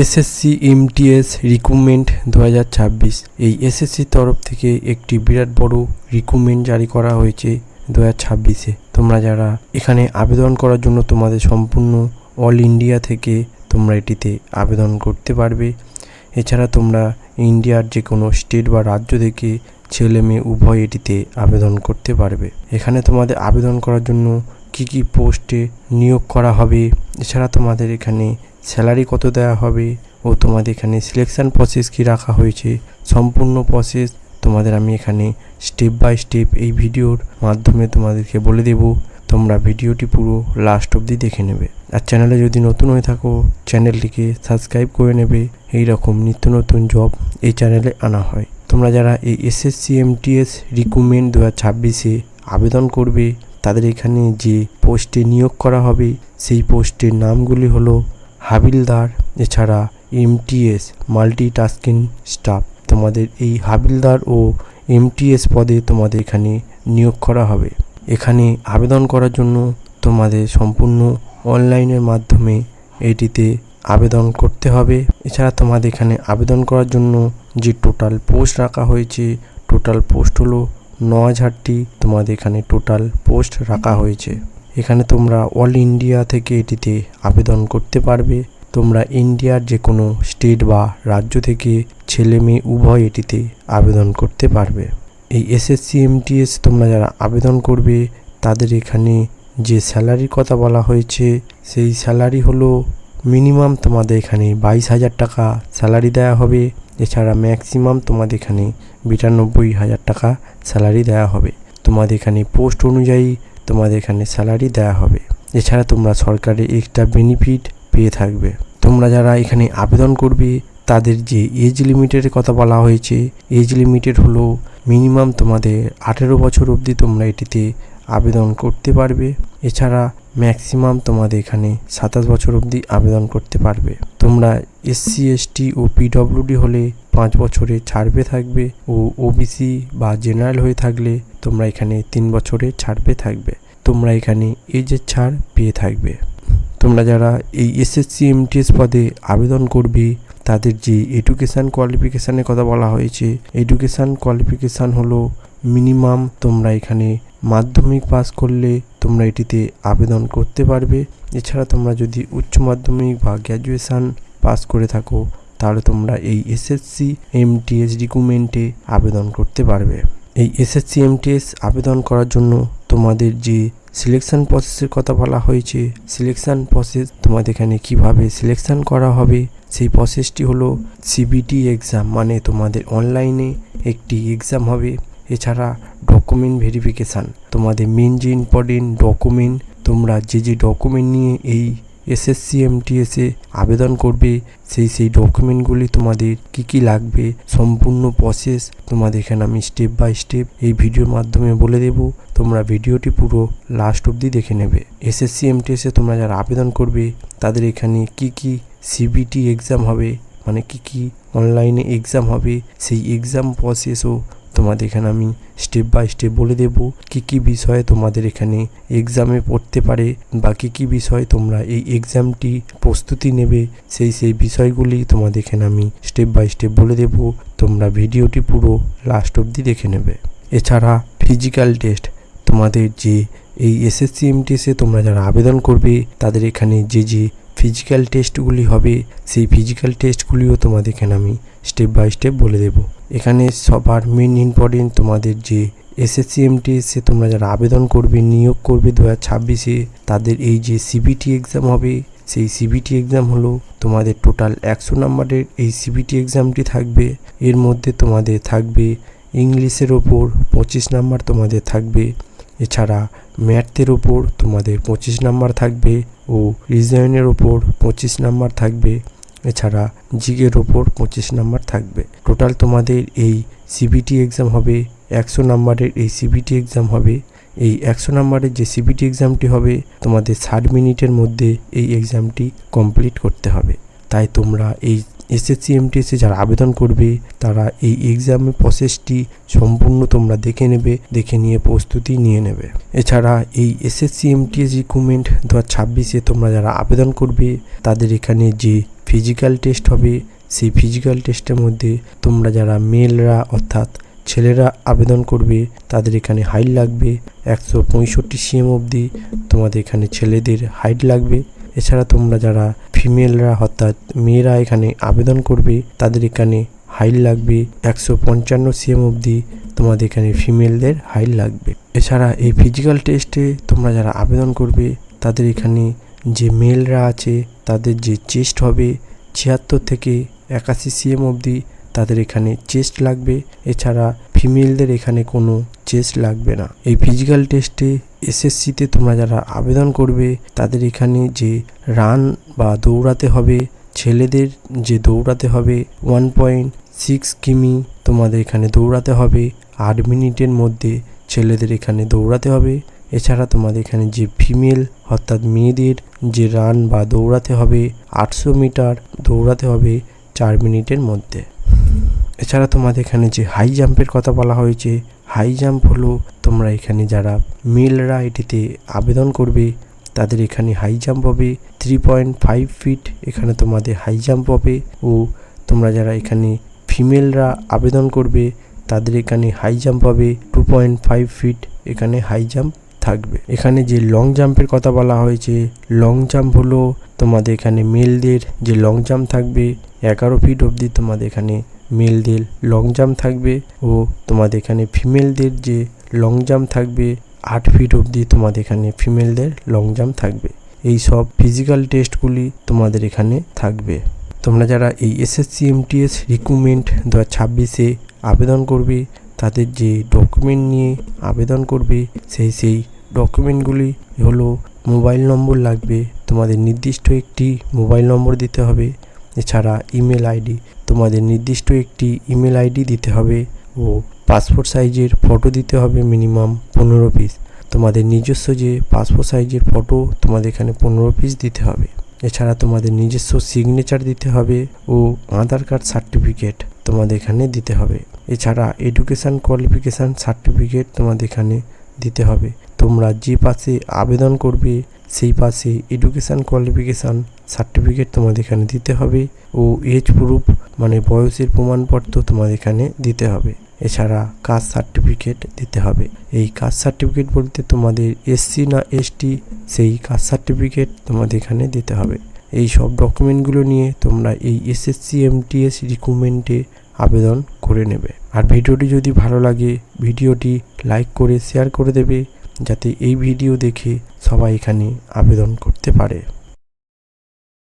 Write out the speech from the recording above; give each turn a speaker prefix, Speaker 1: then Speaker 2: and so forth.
Speaker 1: SSC MTS recruitment 2026। এই এসএসসির তরফ থেকে একটি বিরাট বড় রিক্রুটমেন্ট জারি করা হয়েছে 2026-এ। তোমরা যারা এখানে আবেদন করার জন্য তোমাদের সম্পূর্ণ অল ইন্ডিয়া থেকে তোমরা এটিতে আবেদন করতে পারবে। এছাড়া তোমরা ইন্ডিয়ার যে কোনো স্টেট বা রাজ্য থেকে ছেলে মেয়ে উভয় এটিতে আবেদন করতে পারবে। এখানে তোমাদের আবেদন করার জন্য কি কি পোস্টে নিয়োগ করা হবে, এছাড়া তোমাদের এখানে স্যালারি কত দেওয়া হবে ও তোমাদের এখানে সিলেকশান প্রসেস কি রাখা হয়েছে, সম্পূর্ণ প্রসেস তোমাদের আমি এখানে স্টেপ বাই স্টেপ এই ভিডিওর মাধ্যমে তোমাদেরকে বলে দেব। তোমরা ভিডিওটি পুরো লাস্ট অবধি দেখে নেবে। আর চ্যানেলে যদি নতুন হয়ে থাকো চ্যানেলটিকে সাবস্ক্রাইব করে নেবে। এই রকম নিত্য নতুন জব এই চ্যানেলে আনা হয়। তোমরা যারা এই এসএসসি এমটিএস রিক্রুটমেন্ট 2026-এ আবেদন করবে, তাদের এখানে যে পোস্টে নিয়োগ করা হবে সেই পোস্টের নামগুলি হলো হাবিলদার, এছাড়া এমটিএস মাল্টিটাস্কিং স্টাফ। তোমাদের এই হাবিলদার ও এমটিএস পদে তোমাদের এখানে নিয়োগ করা হবে। এখানে আবেদন করার জন্য তোমাদের সম্পূর্ণ অনলাইনের মাধ্যমে এটিতে আবেদন করতে হবে। এছাড়া তোমাদের এখানে আবেদন করার জন্য যে টোটাল পোস্ট রাখা হয়েছে, টোটাল পোস্ট হলো 9000টি। তোমাদের এখানে টোটাল পোস্ট রাখা হয়েছে। এখানে তোমরা অল ইন্ডিয়া থেকে এটিতে আবেদন করতে পারবে। তোমরা ইন্ডিয়ার যে কোনো স্টেট বা রাজ্য থেকে ছেলে মেয়ে উভয় এটিতে আবেদন করতে পারবে। এই এসএসসি এমটিএস তোমরা যারা আবেদন করবে তাদের এখানে যে স্যালারির কথা বলা হয়েছে সেই স্যালারি হলো মিনিমাম তোমাদের এখানে 22,000 টাকা স্যালারি দেওয়া হবে। এছাড়া ম্যাক্সিমাম তোমাদের এখানে 92,000 টাকা স্যালারি দেওয়া হবে। তোমাদের এখানে পোস্ট অনুযায়ী তোমাদের এখানে স্যালারি দেওয়া হবে। এছাড়া তোমরা সরকারি এক্সট্রা বেনিফিট পেয়ে থাকবে। তোমরা যারা এখানে আবেদন করবে তাদের যে এজ লিমিটের কথা বলা হয়েছে, এজ লিমিটেড হলো মিনিমাম তোমাদের 18 বছর অবধি তোমরা এটিতে আবেদন করতে পারবে। এছাড়া ম্যাক্সিমাম তোমাদের এখানে 27 বছর অবধি আবেদন করতে পারবে। তোমরা এসসি এসটি ও পিডব্লিউডি হলে 5 বছরে ছাড়বে থাকবে ও ওবিসি বা জেনারেল হয়ে থাকলে তোমরা এখানে 3 বছরে ছাড়বে থাকবে। তোমরা এখানে এজের ছাড় পেয়ে থাকবে। তোমরা যারা এই এসএসসি এমটিএস পদে আবেদন করবে তাদের যে এডুকেশান কোয়ালিফিকেশানের কথা বলা হয়েছে, এডুকেশান কোয়ালিফিকেশান হলো মিনিমাম তোমরা এখানে মাধ্যমিক পাস করলে তোমরা এটিতে আবেদন করতে পারবে। এছাড়া তোমরা যদি উচ্চ মাধ্যমিক বা গ্র্যাজুয়েশান পাস করে থাকো তাহলে তোমরা এই এসএসসি এমটিএস রিক্রুটমেন্টে আবেদন করতে পারবে। এই এসএসসি এমটিএস আবেদন করার জন্য তোমাদের যে সিলেকশান প্রসেসের কথা বলা হয়েছে, সিলেকশান প্রসেস তোমাদের এখানে কিভাবে সিলেকশান করা হবে সেই প্রসেসটি হলো সিবিটি এক্সাম, মানে তোমাদের অনলাইনে একটি এক্সাম হবে। এছাড়া ডকুমেন্ট ভেরিফিকেশান, তোমাদের মেন যে ইম্পর্টেন্ট ডকুমেন্ট, তোমরা যে ডকুমেন্ট নিয়ে এই এসএসসি এমটিএসে আবেদন করবে সেই ডকুমেন্টগুলি তোমাদের কি লাগবে সম্পূর্ণ প্রসেস তোমাদের এখানে আমি স্টেপ বাই স্টেপ এই ভিডিওর মাধ্যমে বলে দেব। তোমরা ভিডিওটি পুরো লাস্ট অবধি দেখে নেবে। এসএসসি এমটিএসে তোমরা যারা আবেদন করবে তাদের এখানে কি সিবিটি এক্সাম হবে, মানে কি অনলাইনে এক্সাম হবে সেই এক্সাম প্রসেসও তোমাদের এখানে আমি স্টেপ বাই স্টেপ বলে দেব। কি বিষয়ে তোমাদের এখানে এক্সামে পড়তে পারে বা কি বিষয়ে তোমরা এই এক্সামটি প্রস্তুতি নেবে সেই বিষয়গুলি তোমাদের এখানে আমি স্টেপ বাই স্টেপ বলে দেব। তোমরা ভিডিওটি পুরো লাস্ট অবধি দেখে নেবে। এছাড়া ফিজিক্যাল টেস্ট, তোমাদের যে এই এসএসসি এমটিএসে তোমরা যারা আবেদন করবে তাদের এখানে যে ফিজিক্যাল টেস্টগুলি হবে সেই ফিজিক্যাল টেস্টগুলিও তোমাদের এখানে আমি স্টেপ বাই স্টেপ বলে দেব। এখানে সবার মেন ইম্পর্টেন্ট তোমাদের যে এসএসসি এমটিএসে তোমরা যারা আবেদন করবে নিয়োগ করবে 2026-এ তাদের এই যে সিবিটি এক্সাম হবে সেই সিবিটি এক্সাম হলো তোমাদের টোটাল 100 নম্বরের এই সিবিটি এক্সামটি থাকবে। এর মধ্যে তোমাদের থাকবে ইংলিশের ওপর 25 নাম্বার তোমাদের থাকবে। এছাড়া ম্যাথের ওপর তোমাদের 25 নাম্বার থাকবে ও রিজনিংয়ের ওপর 25 নাম্বার থাকবে। এছাড়া জিকের ওপর 25 নাম্বার থাকবে। টোটাল তোমাদের এই সিবিটি এক্সাম হবে 100 নাম্বারের এই সিবিটি এক্সাম হবে। এই 100 নাম্বারের যে সিবিটি এক্সামটি হবে তোমাদের 60 মিনিটের মধ্যে এই এক্সামটি কমপ্লিট করতে হবে। তাই তোমরা এই এসএসসি এমটিএসে যারা আবেদন করবে তারা এই এক্সামের প্রসেসটি সম্পূর্ণ তোমরা দেখে নেবে, দেখে নিয়ে প্রস্তুতি নিয়ে নেবে। এছাড়া এই এসএসসি এমটিএস রিক্রুটমেন্ট 2026-এ তোমরা যারা আবেদন করবে তাদের এখানে যে ফিজিক্যাল টেস্ট হবে, সেই ফিজিক্যাল টেস্টের মধ্যে তোমরা যারা মেলরা অর্থাৎ ছেলেরা আবেদন করবে তাদের এখানে হাইট লাগবে 165 cm অবধি, তোমাদের এখানে ছেলেদের হাইট লাগবে। এছাড়া তোমরা যারা ফিমেলরা অর্থাৎ মেয়েরা এখানে আবেদন করবে তাদের এখানে হাইট লাগবে 155 cm অবধি, তোমাদের এখানে ফিমেলদের হাইট লাগবে। এছাড়া এই ফিজিক্যাল টেস্টে তোমরা যারা আবেদন করবে তাদের এখানে যে মেলরা আছে তাদের যে চেস্ট হবে 76 থেকে 81 cm অবধি, তাদের এখানে চেস্ট লাগবে। এছাড়া ফিমেলদের এখানে কোনো চেস্ট লাগবে না। এই ফিজিক্যাল টেস্টে এসএসসিতে তোমরা যারা আবেদন করবে তাদের এখানে যে রান বা দৌড়াতে হবে, ছেলেদের যে দৌড়াতে হবে 1.6 কিমি তোমাদের এখানে দৌড়াতে হবে 8 মিনিটের মধ্যে, ছেলেদের এখানে দৌড়াতে হবে। এছাড়া তোমাদের এখানে যে ফিমেল অর্থাৎ মেয়েদের যে রান বা দৌড়াতে হবে 800 মিটার দৌড়াতে হবে 4 মিনিটের মধ্যে। এছাড়া তোমাদের এখানে যে হাই জাম্পের কথা বলা হয়েছে, হাই জাম্প হলো তোমরা এখানে যারা মেলরা এটিতে আবেদন করবে তাদের এখানে হাই জাম্প হবে 3.5 ফিট, এখানে তোমাদের হাই জাম্প হবে। ও তোমরা যারা এখানে ফিমেলরা আবেদন করবে তাদের এখানে হাই জাম্প হবে 2.5 ফিট, এখানে হাই জাম্প থাকবে। এখানে যে লং জাম্পের কথা বলা হয়েছে, লং জাম্প হলো তোমাদের এখানে মেলদের যে লং জাম্প থাকবে 11 ফিট অবধি, তোমাদের এখানে মেলদের লং জাম্প থাকবে। ও তোমাদের এখানে ফিমেলদের যে লং জাম্প থাকবে 8 ফিট অবধি, তোমাদের এখানে ফিমেলদের লং জাম্প থাকবে। এই সব ফিজিক্যাল টেস্টগুলি তোমাদের এখানে থাকবে। তোমরা যারা এই এসএসসি এমটিএস রিক্রুটমেন্ট 2026-এ আবেদন করবে তাদের যে ডকুমেন্ট নিয়ে আবেদন করবে সেই ডকুমেন্টগুলি হলো মোবাইল নম্বর লাগবে, তোমাদের নির্দিষ্ট একটি মোবাইল নম্বর দিতে হবে। এছাড়া ইমেল আইডি, তোমাদের নির্দিষ্ট একটি ইমেল আইডি দিতে হবে। ও পাসপোর্ট সাইজের ফটো দিতে হবে মিনিমাম 15 পিস, তোমাদের নিজস্ব যে পাসপোর্ট সাইজের ফটো তোমাদের এখানে 15 পিস দিতে হবে। এছাড়া তোমাদের নিজস্ব সিগনেচার দিতে হবে ও আধার কার্ড সার্টিফিকেট তোমাদের এখানে দিতে হবে। এছাড়া এডুকেশান কোয়ালিফিকেশান সার্টিফিকেট তোমাদের এখানে দিতে হবে। তোমরা যে পাশে আবেদন করবে সেই পাশে এডুকেশান কোয়ালিফিকেশান সার্টিফিকেট তোমাদের এখানে দিতে হবে। ও এজ প্রুফ মানে বয়সের প্রমাণপত্র তোমাদের এখানে দিতে হবে। এছাড়া কাস্ট সার্টিফিকেট দিতে হবে। এই কাস্ট সার্টিফিকেট বলতে তোমাদের এসসি না এসটি সেই কাস্ট সার্টিফিকেট তোমাদের এখানে দিতে হবে। এই সব ডকুমেন্টগুলো নিয়ে তোমরা এই এসএসসি এমটিএস রিক্রুটমেন্টে আবেদন করে নেবে। আর ভিডিওটি যদি ভালো লাগে ভিডিওটি লাইক করে শেয়ার করে দেবে যাতে এই ভিডিও দেখে সবাই এখানে আবেদন করতে পারে।